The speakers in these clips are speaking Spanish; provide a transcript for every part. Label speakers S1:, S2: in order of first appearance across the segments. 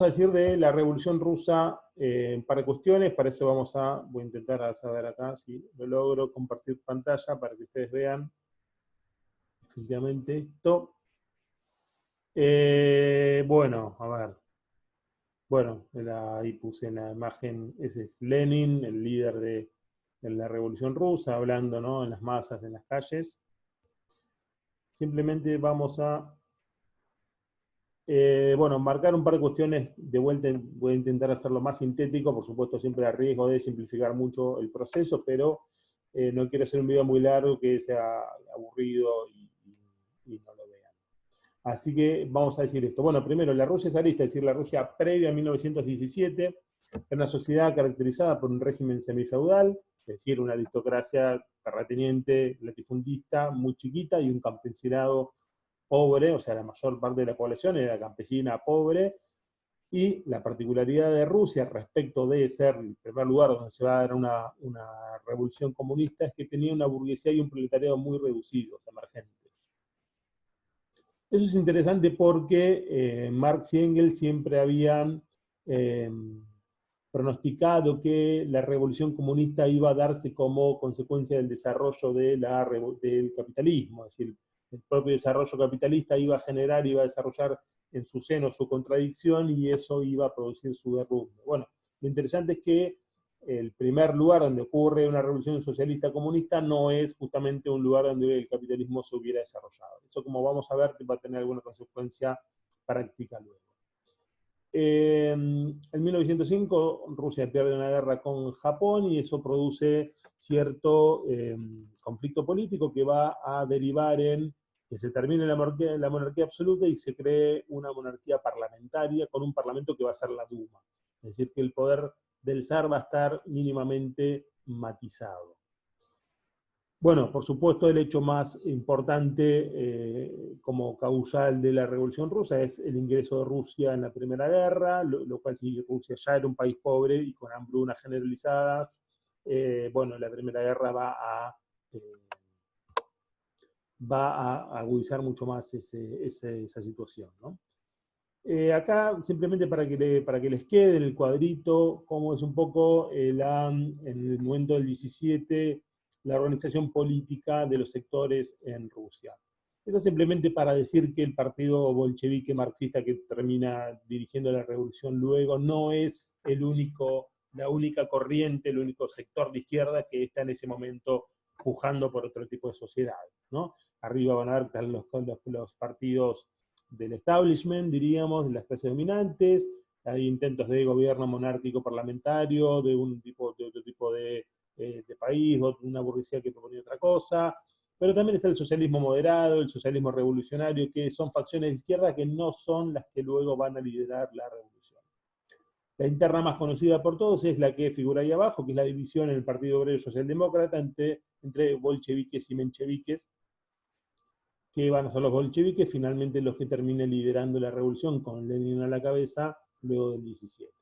S1: a decir de la Revolución Rusa un par de cuestiones. Para eso voy a intentar saber acá si lo logro compartir pantalla para que ustedes vean efectivamente esto. Bueno, a ver. Bueno, ahí puse en la imagen, ese es Lenin, el líder de la Revolución Rusa, hablando, ¿no?, en las masas, en las calles. Simplemente vamos a bueno, marcar un par de cuestiones de vuelta. Voy a intentar hacerlo más sintético, por supuesto siempre a riesgo de simplificar mucho el proceso, pero no quiero hacer un video muy largo que sea aburrido y no lo vean. Así que vamos a decir esto. Bueno, primero, la Rusia zarista, es decir, la Rusia previa a 1917, era una sociedad caracterizada por un régimen semifeudal, es decir, una aristocracia terrateniente, latifundista, muy chiquita, y un campesinado pobre, o sea, la mayor parte de la población era campesina pobre, y la particularidad de Rusia respecto de ser el primer lugar donde se va a dar una revolución comunista es que tenía una burguesía y un proletariado muy reducidos, emergentes. Eso es interesante porque Marx y Engels siempre habían pronosticado que la revolución comunista iba a darse como consecuencia del desarrollo del capitalismo, es decir, el propio desarrollo capitalista iba a desarrollar en su seno su contradicción y eso iba a producir su derrumbe. Bueno, lo interesante es que el primer lugar donde ocurre una revolución socialista comunista no es justamente un lugar donde el capitalismo se hubiera desarrollado. Eso, como vamos a ver, va a tener alguna consecuencia práctica luego. En 1905 Rusia pierde una guerra con Japón y eso produce cierto conflicto político que va a derivar en que se termine la monarquía absoluta y se cree una monarquía parlamentaria con un parlamento que va a ser la Duma. Es decir, que el poder del zar va a estar mínimamente matizado. Bueno, por supuesto, el hecho más importante como causal de la Revolución Rusa es el ingreso de Rusia en la Primera Guerra, lo cual, si Rusia ya era un país pobre y con hambrunas generalizadas, bueno, la Primera Guerra va a agudizar mucho más esa situación, ¿no? Acá, simplemente para que les quede en el cuadrito, cómo es un poco en el momento del 17 la organización política de los sectores en Rusia. Eso simplemente para decir que el partido bolchevique marxista que termina dirigiendo la revolución luego no es la única corriente, el único sector de izquierda que está en ese momento pujando por otro tipo de sociedad, ¿no? Arriba van a ver los partidos del establishment, diríamos, de las clases dominantes. Hay intentos de gobierno monárquico parlamentario, de otro tipo de país, una burguesía que propone otra cosa. Pero también está el socialismo moderado, el socialismo revolucionario, que son facciones de izquierda que no son las que luego van a liderar la revolución. La interna más conocida por todos es la que figura ahí abajo, que es la división en el Partido Obrero Socialdemócrata entre bolcheviques y mencheviques, que van a ser los bolcheviques finalmente los que terminen liderando la revolución con Lenin a la cabeza luego del 17.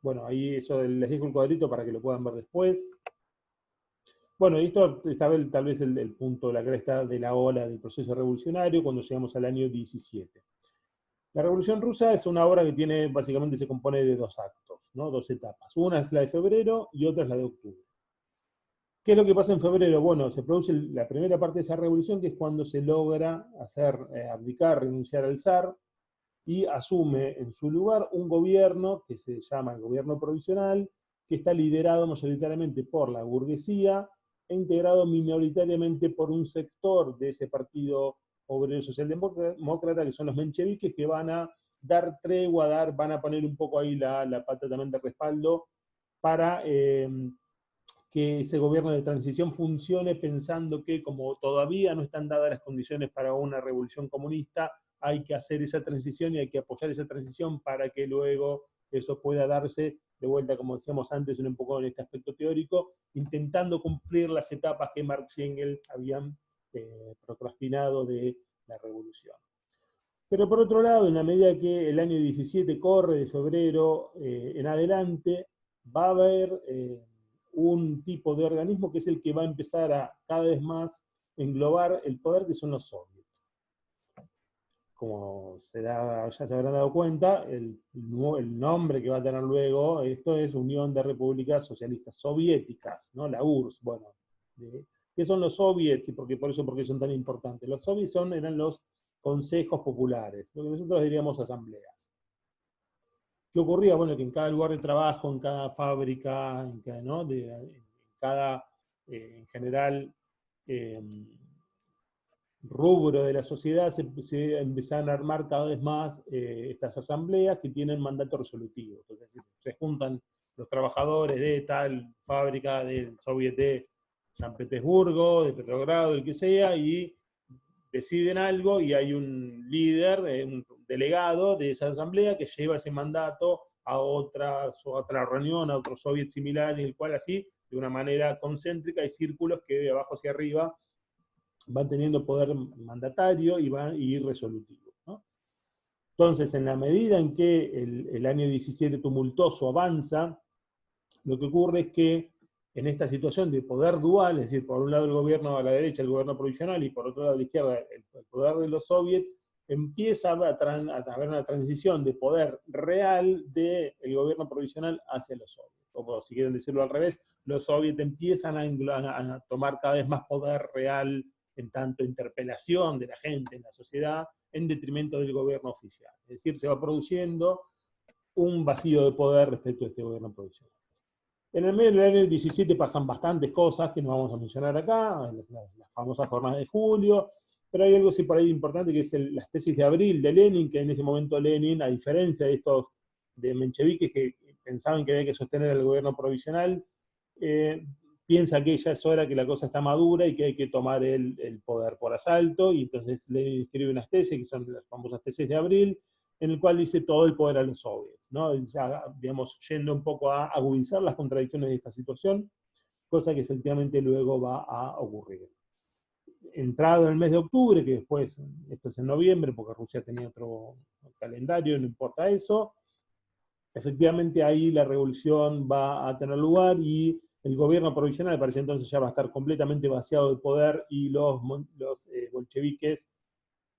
S1: Bueno, ahí eso les dejo un cuadrito para que lo puedan ver después. Bueno, y esto está tal vez el punto, la cresta de la ola del proceso revolucionario cuando llegamos al año 17. La Revolución Rusa es una obra que básicamente se compone de dos actos, ¿no? Dos etapas. Una es la de febrero y otra es la de octubre. ¿Qué es lo que pasa en febrero? Bueno, se produce la primera parte de esa revolución, que es cuando se logra abdicar, renunciar al zar, y asume en su lugar un gobierno que se llama el gobierno provisional, que está liderado mayoritariamente por la burguesía e integrado minoritariamente por un sector de ese partido obrero socialdemócrata, que son los mencheviques, que van a dar tregua, van a poner un poco ahí la pata también de respaldo para que ese gobierno de transición funcione, pensando que como todavía no están dadas las condiciones para una revolución comunista, hay que hacer esa transición y hay que apoyar esa transición para que luego eso pueda darse de vuelta, como decíamos antes, un poco en este aspecto teórico, intentando cumplir las etapas que Marx y Engels habían procrastinado de la revolución. Pero por otro lado, en la medida que el año 17 corre de febrero en adelante, va a haber un tipo de organismo que es el que va a empezar a cada vez más englobar el poder, que son los soviets. como ya se habrán dado cuenta, el nombre que va a tener luego, esto es Unión de Repúblicas Socialistas Soviéticas, ¿no? La URSS, bueno. ¿Qué son los soviets? ¿Y por qué son tan importantes? Los soviets eran los consejos populares, lo que nosotros diríamos asambleas. ¿Qué ocurría? Bueno, que en cada lugar de trabajo, en cada fábrica, ¿no? En cada, en general, eh, rubro de la sociedad se empezaron a armar cada vez más estas asambleas que tienen mandato resolutivo. Entonces se juntan los trabajadores de tal fábrica del Soviet de San Petersburgo, de Petrogrado, el que sea, y deciden algo y hay un líder, un delegado de esa asamblea que lleva ese mandato a otra reunión, a otro soviet similar, y el cual así, de una manera concéntrica, hay círculos que de abajo hacia arriba van teniendo poder mandatario y resolutivo, ¿no? Entonces, en la medida en que el año 17 tumultuoso avanza, lo que ocurre es que en esta situación de poder dual, es decir, por un lado el gobierno a la derecha, el gobierno provisional, y por otro lado a la izquierda, el poder de los soviets, empieza a haber una transición de poder real del gobierno provisional hacia los soviets. O si quieren decirlo al revés, los soviets empiezan a tomar cada vez más poder real en tanto interpelación de la gente en la sociedad, en detrimento del gobierno oficial. Es decir, se va produciendo un vacío de poder respecto a este gobierno provisional. En el medio del año 17 pasan bastantes cosas que no vamos a mencionar acá, las famosas jornadas de julio, pero hay algo sí por ahí importante que es las tesis de abril de Lenin, que en ese momento Lenin, a diferencia de estos de mencheviques que pensaban que había que sostener el gobierno provisional, piensa que ya es hora, que la cosa está madura y que hay que tomar el poder por asalto, y entonces Lenin escribe unas tesis, que son las famosas tesis de abril, en el cual dice todo el poder a los soviets, ¿no? Ya, digamos, yendo un poco a agudizar las contradicciones de esta situación, cosa que efectivamente luego va a ocurrir. Entrado el mes de octubre, que después, esto es en noviembre, porque Rusia tenía otro calendario, no importa eso, efectivamente ahí la revolución va a tener lugar y el gobierno provisional parece entonces ya va a estar completamente vaciado de poder y los bolcheviques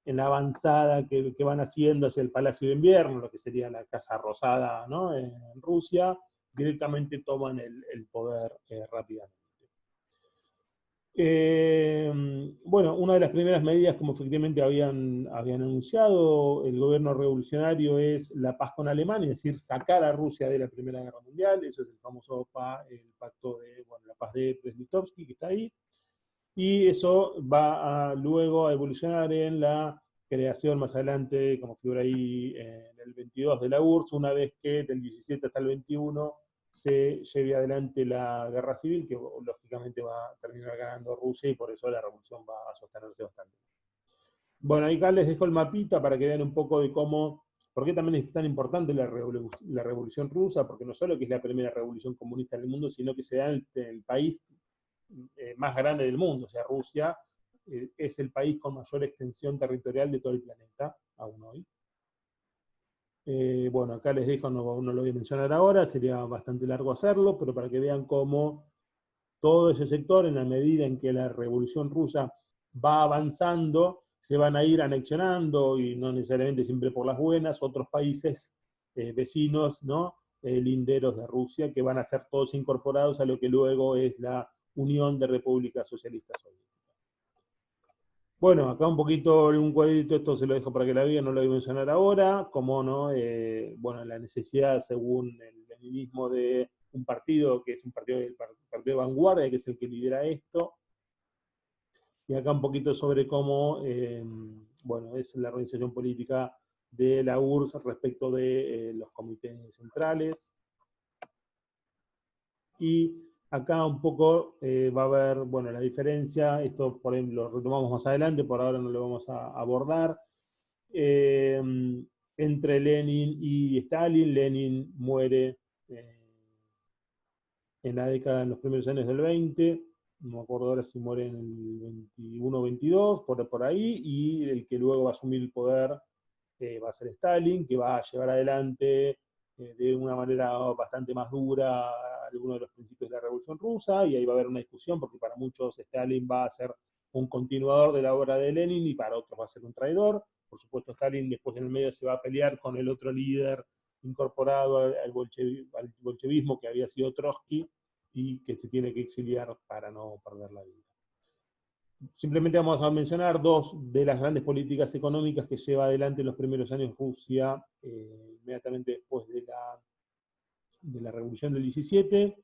S1: en la avanzada que van haciendo hacia el Palacio de Invierno, lo que sería la Casa Rosada, ¿no? En Rusia, directamente toman el poder rápidamente. Bueno, una de las primeras medidas, como efectivamente habían anunciado el gobierno revolucionario, es la paz con Alemania, es decir, sacar a Rusia de la Primera Guerra Mundial. Eso es el famoso el pacto de, bueno, la paz de Brest-Litovsk, que está ahí. Y eso va luego a evolucionar en la creación más adelante, como figura ahí en el 22 de la URSS, una vez que del 17 hasta el 21 se lleve adelante la guerra civil, que lógicamente va a terminar ganando Rusia y por eso la revolución va a sostenerse bastante. Bueno, acá les dejo el mapita para que vean un poco de cómo, por qué también es tan importante la revolución rusa, porque no solo que es la primera revolución comunista del mundo, sino que se da en el país más grande del mundo, o sea, Rusia es el país con mayor extensión territorial de todo el planeta, aún hoy. Bueno, acá les dejo, no lo voy a mencionar ahora, sería bastante largo hacerlo, pero para que vean cómo todo ese sector, en la medida en que la revolución rusa va avanzando, se van a ir anexionando, y no necesariamente siempre por las buenas, otros países vecinos, ¿no? Linderos de Rusia, que van a ser todos incorporados a lo que luego es la Unión de Repúblicas Socialistas Soviéticas. Bueno, acá un poquito, un cuadrito, esto se lo dejo para que la vean, no lo voy a mencionar ahora, como no, bueno, la necesidad, según el leninismo, de un partido que es un partido del partido de vanguardia, que es el que lidera esto, y acá un poquito sobre cómo, bueno, es la organización política de la URSS respecto de los comités centrales, y acá un poco va a haber, bueno, la diferencia, esto por ejemplo lo retomamos más adelante, por ahora no lo vamos a abordar, eh, entre Lenin y Stalin. Lenin muere en la década, en los primeros años del 20, no me acuerdo ahora si muere en el 21 o 22, por ahí, y el que luego va a asumir el poder va a ser Stalin, que va a llevar adelante de una manera bastante más dura algunos de los principios de la Revolución Rusa, y ahí va a haber una discusión, porque para muchos Stalin va a ser un continuador de la obra de Lenin y para otros va a ser un traidor. Por supuesto, Stalin después en el medio se va a pelear con el otro líder incorporado al bolchevismo, que había sido Trotsky, y que se tiene que exiliar para no perder la vida. Simplemente vamos a mencionar dos de las grandes políticas económicas que lleva adelante en los primeros años Rusia, inmediatamente después de la Revolución del 17.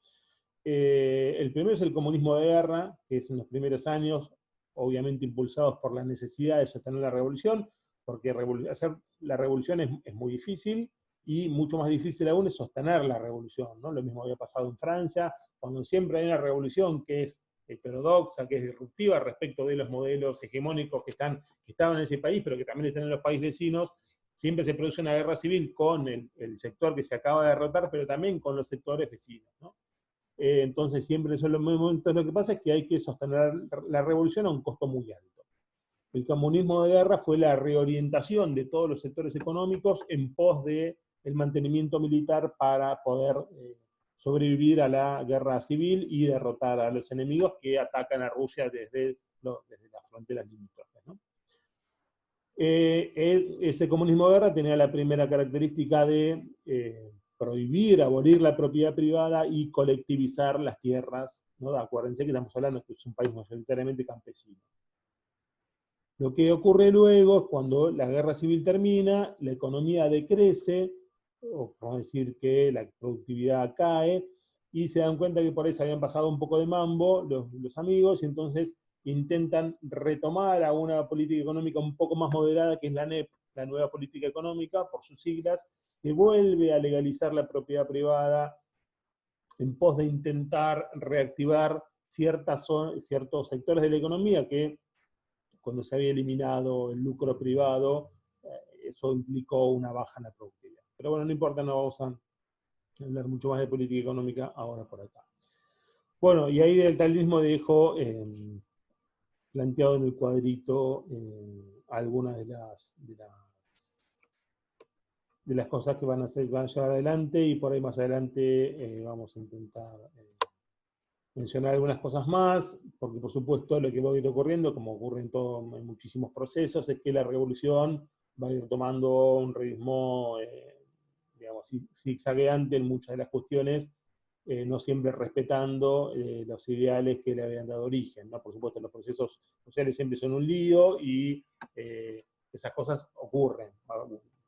S1: El primero es el comunismo de guerra, que es en los primeros años, obviamente impulsados por la necesidad de sostener la revolución, porque hacer la revolución es muy difícil, y mucho más difícil aún es sostener la revolución, ¿no? Lo mismo había pasado en Francia, cuando siempre hay una revolución que es heterodoxa, que es disruptiva respecto de los modelos hegemónicos que estaban en ese país, pero que también están en los países vecinos, siempre se produce una guerra civil con el sector que se acaba de derrotar, pero también con los sectores vecinos, ¿no? Entonces siempre son los momentos. Lo que pasa es que hay que sostener la revolución a un costo muy alto. El comunismo de guerra fue la reorientación de todos los sectores económicos en pos del mantenimiento militar para poder sobrevivir a la guerra civil y derrotar a los enemigos que atacan a Rusia desde las fronteras limítrofes, ¿no? Ese comunismo de guerra tenía la primera característica de prohibir, abolir la propiedad privada y colectivizar las tierras, ¿no? Acuérdense que estamos hablando que es un país mayoritariamente campesino. Lo que ocurre luego es cuando la guerra civil termina, la economía decrece, o vamos a decir que la productividad cae, y se dan cuenta que por eso habían pasado un poco de mambo los amigos, y entonces intentan retomar a una política económica un poco más moderada, que es la NEP, la nueva política económica, por sus siglas, que vuelve a legalizar la propiedad privada en pos de intentar reactivar ciertos sectores de la economía que, cuando se había eliminado el lucro privado, eso implicó una baja en la productividad. Pero bueno, no importa, no vamos a hablar mucho más de política económica ahora por acá. Bueno, y ahí del talismo dejo planteado en el cuadrito algunas de las cosas que van a llevar adelante, y por ahí más adelante vamos a intentar mencionar algunas cosas más, porque por supuesto lo que va a ir ocurriendo, como ocurre en muchísimos procesos, es que la revolución va a ir tomando un ritmo, digamos, zigzagueante en muchas de las cuestiones, no siempre respetando los ideales que le habían dado origen, ¿no? Por supuesto, los procesos sociales siempre son un lío, y esas cosas ocurren.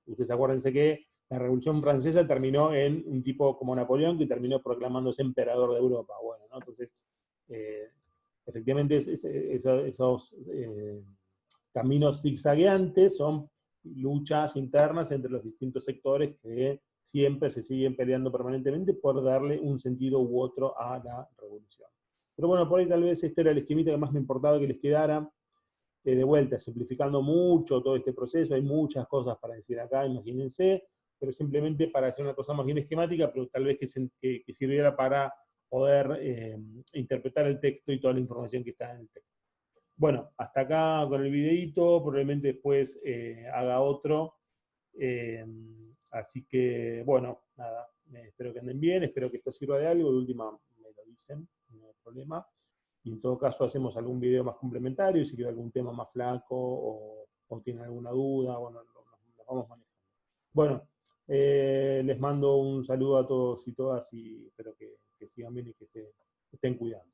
S1: Ustedes acuérdense que la Revolución Francesa terminó en un tipo como Napoleón, que terminó proclamándose emperador de Europa. Bueno, ¿no? Entonces, efectivamente, esos caminos zigzagueantes son luchas internas entre los distintos sectores que siempre se siguen peleando permanentemente por darle un sentido u otro a la revolución. Pero bueno, por ahí tal vez este era el esquemita que más me importaba que les quedara. De vuelta, simplificando mucho todo este proceso, hay muchas cosas para decir acá, imagínense, pero simplemente para hacer una cosa más bien esquemática, pero tal vez que sirviera para poder interpretar el texto y toda la información que está en el texto. Bueno, hasta acá con el videíto, probablemente después haga otro. Así que, bueno, nada, espero que anden bien, espero que esto sirva de algo, de última me lo dicen, no hay problema. Y en todo caso hacemos algún video más complementario, y si queda algún tema más flaco o tienen alguna duda, bueno, lo vamos manejando. Bueno, les mando un saludo a todos y todas, y espero que sigan bien y que se estén cuidando.